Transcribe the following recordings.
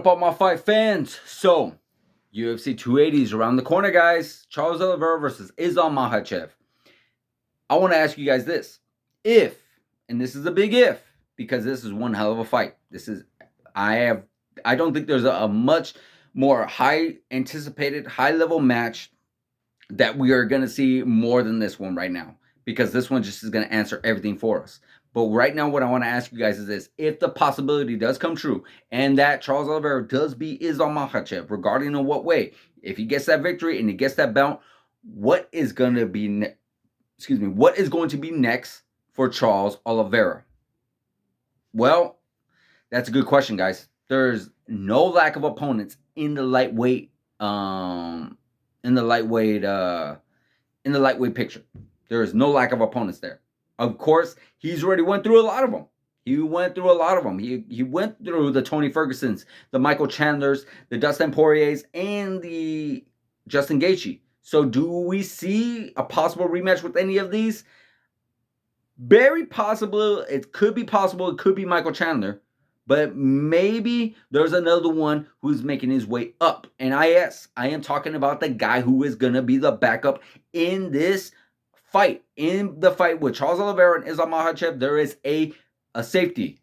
up, all my fight fans? So, UFC 280 is around the corner, guys. Charles Oliveira versus Islam Makhachev. I want to ask you guys this. If, and this is a big if, because this is one hell of a fight. I don't think there's a much more high anticipated, high level match that we are going to see more than this one right now, because this one just is going to answer everything for us. But right now, what I want to ask you guys is this. If the possibility does come true and that Charles Oliveira does beat Islam Makhachev, regarding in what way, if he gets that victory and he gets that belt, what is going to be next for Charles Oliveira? Well, that's a good question, guys. There's no lack of opponents in the lightweight picture. There is no lack of opponents there. Of course, he's already went through a lot of them. He went through the Tony Fergusons, the Michael Chandlers, the Dustin Poiriers, and the Justin Gaethje. So do we see a possible rematch with any of these? Very possible. It could be possible. It could be Michael Chandler. But maybe there's another one who's making his way up. And I am talking about the guy who is going to be the backup in this fight. In the fight with Charles Oliveira and Islam Makhachev, there is a safety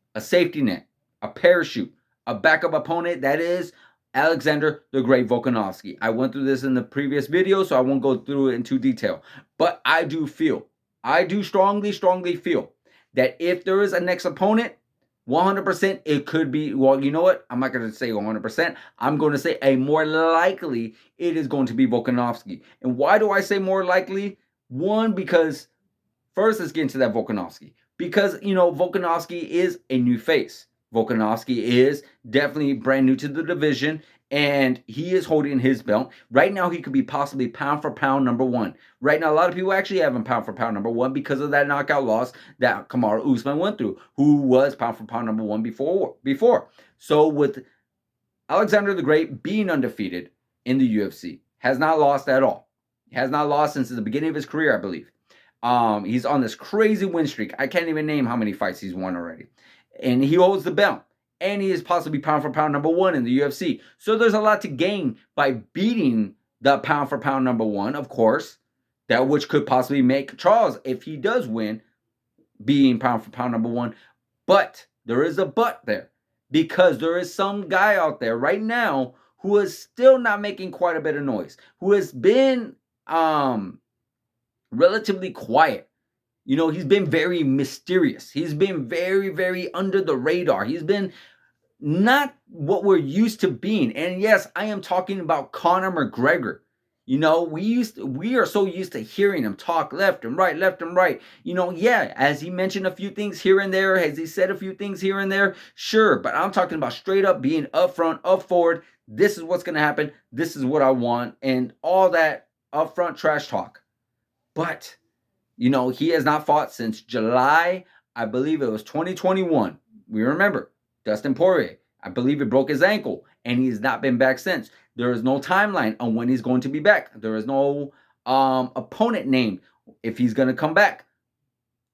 net, a parachute, a backup opponent. That is Alexander the Great Volkanovski. I went through this in the previous video, so I won't go through it in too detail. But I do strongly feel that if there is a next opponent, 100% it could be, well, you know what? I'm not going to say 100%. I'm going to say a more likely it is going to be Volkanovski. And why do I say more likely? One, because first let's get into that Volkanovski. Because, Volkanovski is a new face. Volkanovski is definitely brand new to the division, and he is holding his belt. Right now, he could be possibly pound for pound number one. Right now, a lot of people actually have him pound for pound number one because of that knockout loss that Kamaru Usman went through, who was pound for pound number one before. So with Alexander the Great being undefeated in the UFC, has not lost at all. He has not lost since the beginning of his career, I believe. He's on this crazy win streak. I can't even name how many fights he's won already. And he holds the belt. And he is possibly pound for pound number one in the UFC. So there's a lot to gain by beating the pound for pound number one, of course, that which could possibly make Charles, if he does win, being pound for pound number one. But there is a but there, because there is some guy out there right now who is still not making quite a bit of noise, who has been relatively quiet. He's been very mysterious. He's been very, very under the radar. He's been not what we're used to being. And yes, I am talking about Conor McGregor. We are so used to hearing him talk left and right. Has he mentioned a few things here and there? Has he said a few things here and there? Sure, but I'm talking about straight up being upfront, up forward. This is what's going to happen. This is what I want. And all that upfront trash talk. But, he has not fought since July, I believe it was 2021. We remember Dustin Poirier. I believe he broke his ankle, and he's not been back since. There is no timeline on when he's going to be back. There is no opponent named if he's going to come back.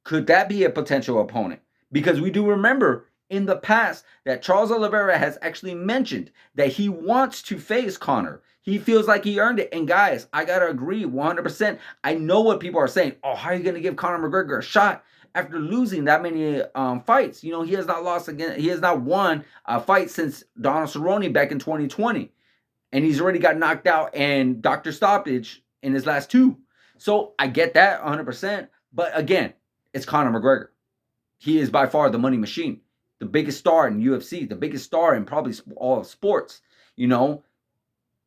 Could that be a potential opponent? Because we do remember in the past that Charles Oliveira has actually mentioned that he wants to face Conor. He feels like he earned it. And guys, I got to agree 100%. I know what people are saying. Oh, how are you going to give Conor McGregor a shot after losing that many fights? He has not lost again. He has not won a fight since Donald Cerrone back in 2020. And he's already got knocked out and Dr. Stoppage in his last two. So I get that 100%. But again, it's Conor McGregor. He is by far the money machine. The biggest star in UFC. The biggest star in probably all of sports.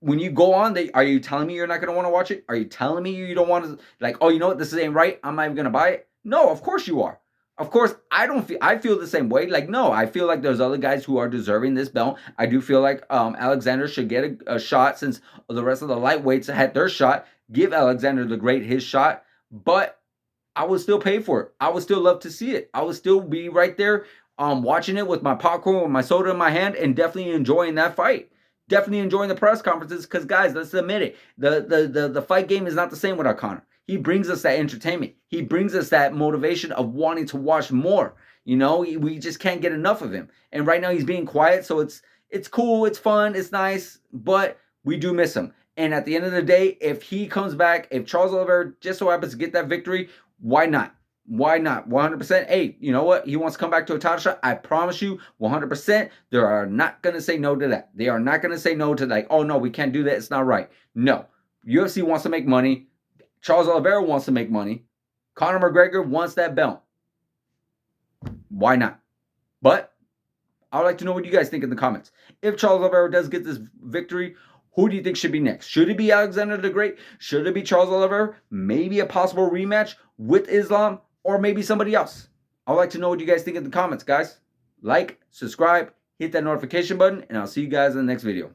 When you go on, are you telling me you're not going to want to watch it? Are you telling me you don't want to, oh, you know what? This ain't right. I'm not even going to buy it. No, of course you are. Of course, I feel the same way. No, I feel like there's other guys who are deserving this belt. I do feel like Alexander should get a shot, since the rest of the lightweights had their shot. Give Alexander the Great his shot. But I would still pay for it. I would still love to see it. I would still be right there watching it with my popcorn, with my soda in my hand, and definitely enjoying that fight. Definitely enjoying the press conferences, because, guys, let's admit it. The fight game is not the same without Conor. He brings us that entertainment. He brings us that motivation of wanting to watch more. We just can't get enough of him. And right now he's being quiet, so it's It's cool, it's fun, it's nice, but we do miss him. And at the end of the day, if he comes back, if Charles Oliveira just so happens to get that victory, why not? Why not? 100%. Hey, you know what? He wants to come back to a title shot. I promise you, 100%, they are not going to say no to that. They are not going to say no to like, oh, no, we can't do that. It's not right. No. UFC wants to make money. Charles Oliveira wants to make money. Conor McGregor wants that belt. Why not? But I would like to know what you guys think in the comments. If Charles Oliveira does get this victory, who do you think should be next? Should it be Alexander the Great? Should it be Charles Oliveira? Maybe a possible rematch with Islam or maybe somebody else? I would like to know what you guys think in the comments, guys. Like, subscribe, hit that notification button, and I'll see you guys in the next video.